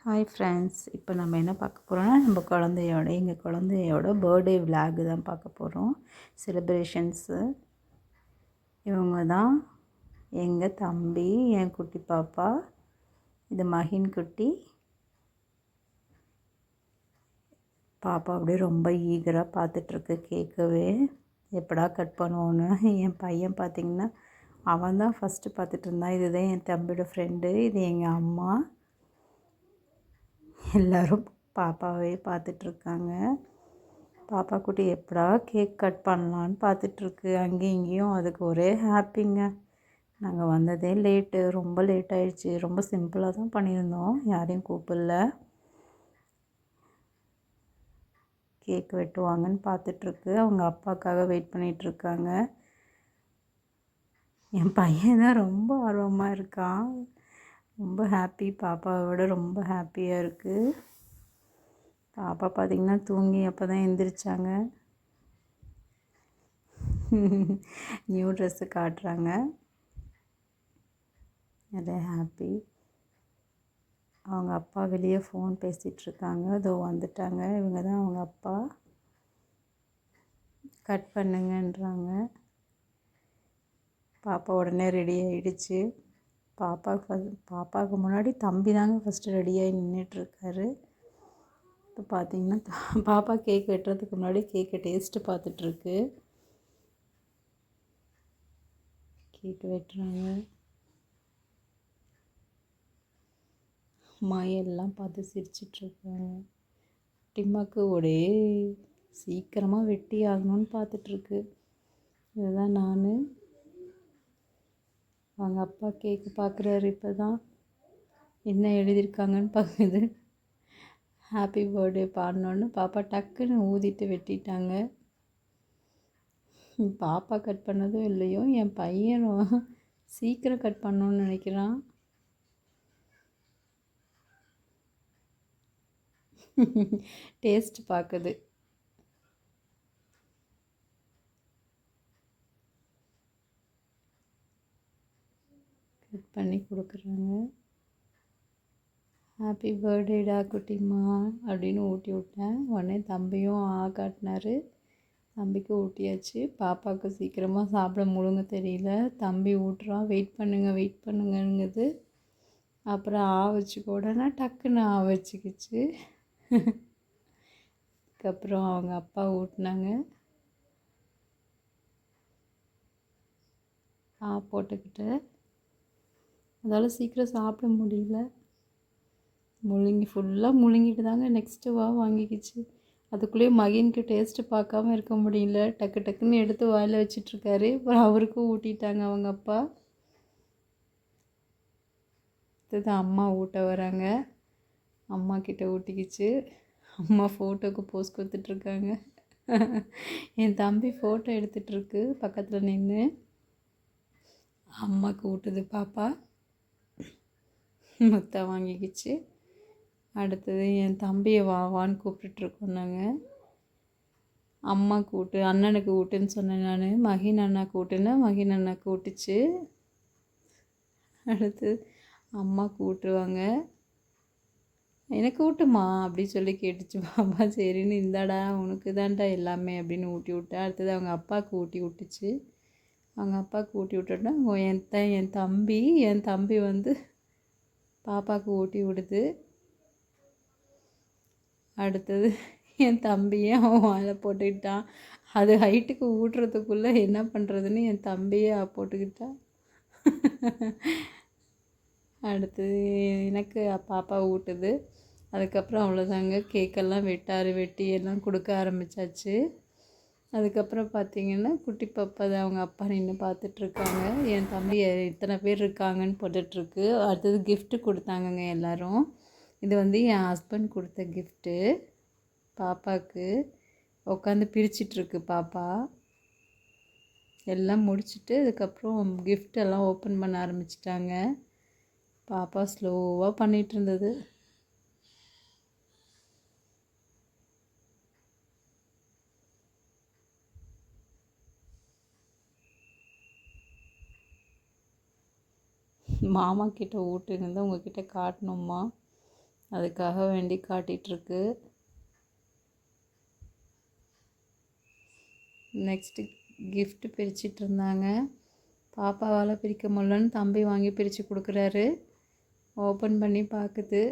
Hi friends, இப்போ நம்ம என்ன பார்க்க போகிறோம்னா எங்கள் குழந்தையோட பர்த்டே விலாகு தான் பார்க்க போகிறோம். செலிப்ரேஷன்ஸு. இவங்க தான் எங்கள் தம்பி, என் குட்டி பாப்பா. இது மஹின் குட்டி. பாப்பா அப்படியே ரொம்ப ஈகராக பார்த்துட்ருக்கு கேட்கவே, எப்படா கட் பண்ணுவோன்னு. என் பையன் பார்த்திங்கன்னா அவன் தான் ஃபஸ்ட்டு பார்த்துட்டு இருந்தான். இதுதான் என் தம்பியோட ஃப்ரெண்டு, இது எங்கள் அம்மா. எல்லோரும் பாப்பாவே பார்த்துட்ருக்காங்க. பாப்பா குட்டி எப்படா கேக் கட் பண்ணலான்னு பார்த்துட்ருக்கு. அங்கேயும் இங்கேயும் அதுக்கு ஒரே ஹாப்பிங்க. நாங்கள் வந்ததே லேட்டு, ரொம்ப லேட் ஆகிடுச்சி. ரொம்ப சிம்பிளாக தான் பண்ணியிருந்தோம், யாரையும் கூப்பிடல. கேக் வெட்டுவாங்கன்னு பார்த்துட்ருக்கு. அவங்க அப்பாவுக்காக வெயிட் பண்ணிகிட்ருக்காங்க. என் பையன் தான் ரொம்ப ஆர்வமாக இருக்கான். ரொம்ப ஹாப்பி, பாப்பாவை விட ரொம்ப ஹாப்பியாக இருக்குது. பாப்பா பார்த்திங்கன்னா தூங்கி அப்போ தான் எந்திரிச்சாங்க. நியூ ட்ரெஸ்ஸு காட்டுறாங்க. நிறைய ஹாப்பி. அவங்க அப்பா வெளியே ஃபோன் பேசிகிட்ருக்காங்க. இதோ வந்துட்டாங்க. இவங்க தான் அவங்க அப்பா. கட் பண்ணுங்கன்றாங்க. பாப்பா உடனே ரெடி ஆகிடுச்சு. பாப்பாவுக்கு முன்னாடி தம்பி தாங்க ஃபஸ்ட்டு ரெடியாகி நின்றுட்டுருக்காரு. இப்போ பார்த்திங்கன்னா பாப்பா கேக் வெட்டுறதுக்கு முன்னாடி கேக்கை டேஸ்ட்டு பார்த்துட்ருக்கு. கேக் வெட்டுறாங்க. எல்லாம் பார்த்து சிரிச்சிட்ருக்காங்க. டிம்மாக்கு ஒரே சீக்கிரமாக வெட்டி ஆகணும்னு பார்த்துட்ருக்கு. இதுதான் நான். அவங்க அப்பா கேக்கு பார்க்குறாரு. இப்போ தான் என்ன எழுதியிருக்காங்கன்னு பார்க்குது. ஹாப்பி பர்த்டே பாடினோன்னு பாப்பா டக்குன்னு ஊதிட்டு வெட்டிட்டாங்க. பாப்பா கட் பண்ணதும் இல்லையோ, என் பையனும் சீக்கிரம் கட் பண்ணணுன்னு நினைக்கிறான். டேஸ்ட் பார்க்குது. கட் பண்ணி கொடுக்குறாங்க. ஹாப்பி பர்த்டேடா குட்டிம்மா அப்படின்னு ஊட்டி விட்டேன். உடனே தம்பியும் காட்டினார். தம்பிக்கு ஊட்டியாச்சு. பாப்பாவுக்கு சீக்கிரமாக சாப்பிட முழுங்க தெரியல. தம்பி ஊட்டுறான். வெயிட் பண்ணுங்கங்குது. அப்புறம் வச்சுக்கோடனா டக்குன்னு வச்சுக்கிச்சு. அதுக்கப்புறம் அவங்க அப்பா ஊட்டினாங்க. போட்டுக்கிட்டு அதால் சீக்கிரம் சாப்பிட முடியல. ஃபுல்லாக முழுங்கிட்டு தாங்க நெக்ஸ்ட்டு வாங்கிக்கிச்சு. அதுக்குள்ளேயே மகினுக்கு டேஸ்ட்டு பார்க்காம இருக்க முடியல. டக்கு டக்குன்னு எடுத்து வாயில் வச்சிட்ருக்காரு. அப்புறம் அவருக்கும் ஊட்டிட்டாங்க அவங்க அப்பா. இதுதான் அம்மா ஊட்ட வராங்க. அம்மா கிட்ட ஊட்டிக்கிச்சு. அம்மா ஃபோட்டோவுக்கு போஸ் கொடுத்துட்ருக்காங்க. என் தம்பி ஃபோட்டோ எடுத்துகிட்ருக்கு பக்கத்தில் நின்று. அம்மாவுக்கு ஊட்டுது பாப்பா. முத்தை வாங்கிக்கிச்சு. அடுத்தது என் தம்பியை வான்னு கூப்பிட்டுட்ருக்கோம் நாங்கள். அம்மாவுக்கு ஊட்டு, அண்ணனுக்கு ஊட்டுன்னு சொன்னேன் நான். மகின் அண்ணாக்கு ஊட்டுன்னா மகின் அண்ணாக்கு ஊட்டுச்சு. அடுத்து அம்மாவுக்கு ஊட்டுருவாங்க. எனக்கு ஊட்டுமா அப்படி சொல்லி கேட்டுச்சு பாப்பா. சரின்னு இந்தாடா உனக்கு தான்டா எல்லாமே அப்படின்னு ஊட்டி விட்டேன். அடுத்தது அவங்க அப்பாவுக்கு ஊட்டி விட்டுச்சு. அவங்க அப்பாவுக்கு ஊட்டி விட்டோன்னா என் தம்பி வந்து பாப்பாவுக்கு ஊட்டி விடுது. அடுத்தது என் தம்பியே அவன் வாழை போட்டுக்கிட்டான். அது ஹைட்டுக்கு ஊட்டுறதுக்குள்ளே என்ன பண்ணுறதுன்னு என் தம்பியே போட்டுக்கிட்டான். அடுத்தது எனக்கு பாப்பா ஊட்டுது. அதுக்கப்புறம் அவ்வளோதாங்க. கேக்கெல்லாம் வெட்டி எல்லாம் கொடுக்க ஆரம்பித்தாச்சு. அதுக்கப்புறம் பார்த்திங்கன்னா குட்டி பாப்பா தான் அவங்க அப்பா நின்று பார்த்துட்ருக்காங்க. என் தம்பி இத்தனை பேர் இருக்காங்கன்னு போட்டுட்ருக்கு. அடுத்தது கிஃப்ட்டு கொடுத்தாங்கங்க எல்லோரும். இது வந்து என் ஹஸ்பண்ட் கொடுத்த கிஃப்ட்டு பாப்பாவுக்கு. உட்காந்து பிரிச்சிட்ருக்கு பாப்பா. எல்லாம் முடிச்சுட்டு அதுக்கப்புறம் கிஃப்டெல்லாம் ஓப்பன் பண்ண ஆரம்பிச்சிட்டாங்க. பாப்பா ஸ்லோவாக பண்ணிகிட்டு இருந்தது. மாமா கிட்ட ஊட்டுன்னு தான் உங்ககிட்ட காட்டணுமா அதுக்காக வேண்டி காட்டிகிட்ருக்கு. நெக்ஸ்ட்டு கிஃப்ட்டு பிரிச்சுட்டு இருந்தாங்க. பாப்பாவால் பிரிக்க முடியலன்னு தம்பி வாங்கி பிரித்து கொடுக்குறாரு. ஓப்பன் பண்ணி பார்க்குது.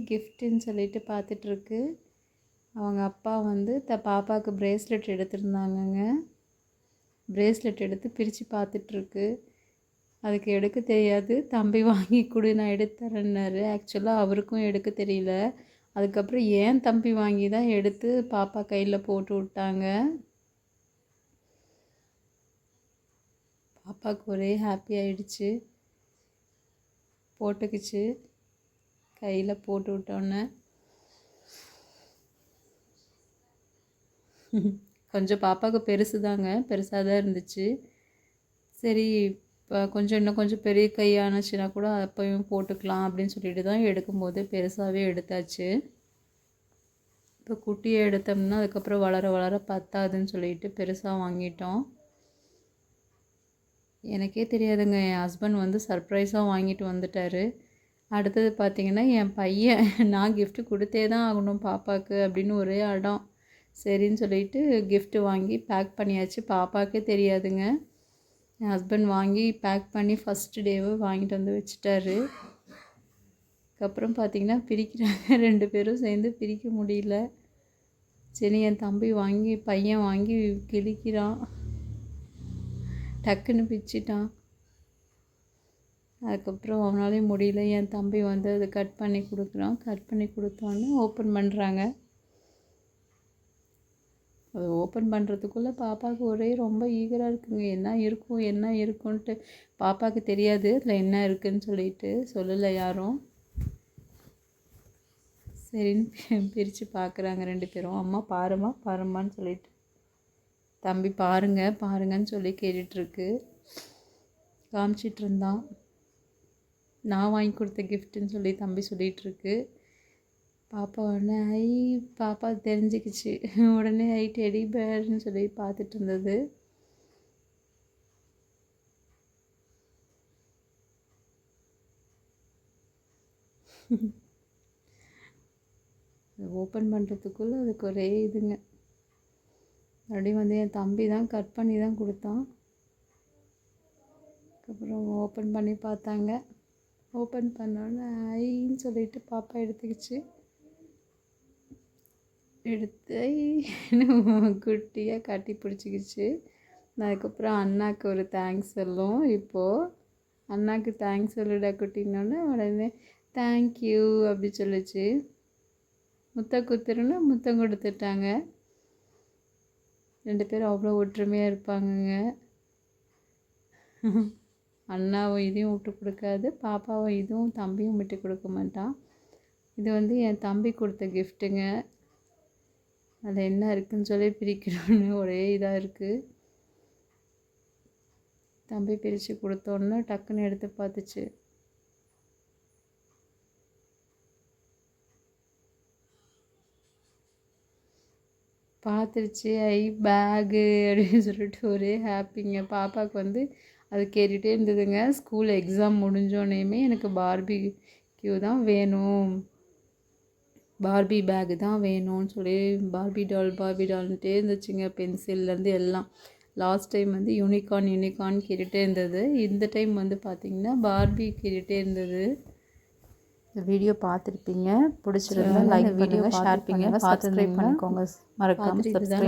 கிஃப்ட்டுன்னு சொல்லிட்டு பார்த்துட்ருக்கு. அவங்க அப்பா வந்து பாப்பாவுக்கு ப்ரேஸ்லெட் எடுத்திருந்தாங்கங்க. ப்ரேஸ்லெட் எடுத்து பிரித்து பார்த்துட்ருக்கு. அதுக்கு எடுக்க தெரியாது. தம்பி வாங்கி கொடு, நான் எடுத்து தரேன்னாரு. ஆக்சுவலாக அவருக்கும் எடுக்க தெரியல. அதுக்கப்புறம் ஏன் தம்பி வாங்கி தான் எடுத்து பாப்பா கையில் போட்டு விட்டாங்க. பாப்பாவுக்கு ஒரே ஹாப்பி ஆகிடுச்சு. போட்டுக்குச்சு. கையில் போட்டு விட்டோன்னே கொஞ்சம் பாப்பாவுக்கு பெருசாக தான் இருந்துச்சு. சரி இன்னும் கொஞ்சம் பெரிய கையானுச்சுன்னா கூட அப்போயும் போட்டுக்கலாம் அப்படின்னு சொல்லிட்டு தான் எடுக்கும்போது பெருசாகவே எடுத்தாச்சு. இப்போ குட்டியை எடுத்தோம்னா அதுக்கப்புறம் வளர வளர பத்தாதுன்னு சொல்லிட்டு பெருசாக வாங்கிட்டோம். எனக்கே தெரியாதுங்க, என் ஹஸ்பண்ட் வந்து சர்ப்ரைஸாக வாங்கிட்டு வந்துட்டார். அடுத்தது பார்த்திங்கன்னா என் பையன் நான் கிஃப்ட்டு கொடுத்தே தான் ஆகணும் பாப்பாவுக்கு அப்படின்னு ஒரே அடம். சரின்னு சொல்லிட்டு கிஃப்ட்டு வாங்கி பேக் பண்ணியாச்சு. பாப்பாவுக்கே தெரியாதுங்க. என் ஹஸ்பண்ட் வாங்கி பேக் பண்ணி ஃபஸ்ட்டு டேவை வாங்கிட்டு வந்து வச்சுட்டாரு. அதுக்கப்புறம் பார்த்திங்கன்னா பிரிக்கிறாங்க. 2 பேரும் சேர்ந்து பிரிக்க முடியல. சரி என் தம்பி பையன் வாங்கி கிழிக்கிறான். டக்குன்னு பிரிச்சிட்டான். அதுக்கப்புறம் அவனாலே முடியல. என் தம்பி வந்து அதை கட் பண்ணி கொடுக்குறான். கட் பண்ணி கொடுத்தோன்னே ஓப்பன் பண்ணுறாங்க. அது ஓப்பன் பண்ணுறதுக்குள்ளே பாப்பாவுக்கு ஒரே ரொம்ப ஈகராக இருக்குங்க. என்ன இருக்குன்ட்டு பாப்பாவுக்கு தெரியாது அதில் என்ன இருக்குதுன்னு சொல்லிட்டு சொல்லலை யாரும். சரின்னு பிரித்து பார்க்குறாங்க 2 பேரும். அம்மா பாரும்மான்னு சொல்லிட்டு தம்பி பாருங்கன்னு சொல்லி கேட்டுட்ருக்கு. காமிச்சிட்டு இருந்தான். நான் வாங்கி கொடுத்த கிஃப்ட்டுன்னு சொல்லி தம்பி சொல்லிகிட்ருக்கு. பாப்பா உடனே பாப்பா தெரிஞ்சுக்கிச்சு. உடனே டெடி பேர்னு சொல்லி பார்த்துட்டு இருந்தது. ஓப்பன் பண்ணுறதுக்குள்ளே அதுக்கு ஒரே இதுங்க. மறுபடியும் வந்து என் தம்பி தான் கட் பண்ணி தான் கொடுத்தான். அதுக்கப்புறம் ஓப்பன் பண்ணி பார்த்தாங்க. ஓப்பன் பண்ணோன்னே ஐன்னு சொல்லிட்டு பாப்பா எடுத்துக்கிச்சு. எடுத்து குட்டியாக கட்டி பிடிச்சிக்கிச்சு. அதுக்கப்புறம் அண்ணாக்கு ஒரு தேங்க்ஸ் சொல்லும். இப்போது அண்ணாக்கு தேங்க்ஸ் சொல்லுடா குட்டினோடனே உடனே தேங்க்யூ அப்படி சொல்லிச்சு. முத்தம் குத்துருன்னு முத்தம் கொடுத்துட்டாங்க. 2 பேரும் அவ்வளோ ஒற்றுமையாக இருப்பாங்கங்க. அண்ணாவும் இதையும் விட்டு கொடுக்காது, பாப்பாவும் இதுவும் தம்பியும் விட்டு கொடுக்க மாட்டான். இது வந்து என் தம்பி கொடுத்த கிஃப்ட்டுங்க. அதில் என்ன இருக்குதுன்னு சொல்லி பிரிக்கணும்னு ஒரே இதாக இருக்குது. தம்பி பிரித்து கொடுத்தோன்னே டக்குன்னு எடுத்து பார்த்துச்சு. பார்த்துருச்சு. பேகு அப்படின்னு சொல்லிட்டு ஒரே ஹாப்பிங்க. பாப்பாவுக்கு வந்து அது கேட்டுகிட்டே இருந்ததுங்க. ஸ்கூல் எக்ஸாம் முடிஞ்சோடனேயுமே எனக்கு பார்பிக்யூ தான் வேணும், பார்பி பேகு தான் வேணும்னு சொல்லி பார்பி டால்ன்ட்டே இருந்துச்சுங்க. பென்சில்லேருந்து எல்லாம். லாஸ்ட் டைம் வந்து யூனிகார்ன் கேட்டுகிட்டே இருந்தது. இந்த டைம் வந்து பார்த்திங்கன்னா பார்பி கேட்டுகிட்டே இருந்தது. இந்த வீடியோ பார்த்துருப்பீங்க. பிடிச்சிருந்தா லைக் பண்ணுங்கள், ஷேர் பண்ணுங்கள், சப்ஸ்கிரைப் பண்ணிக்கோங்க. மறக்காமல் சப்ஸ்கிரைப்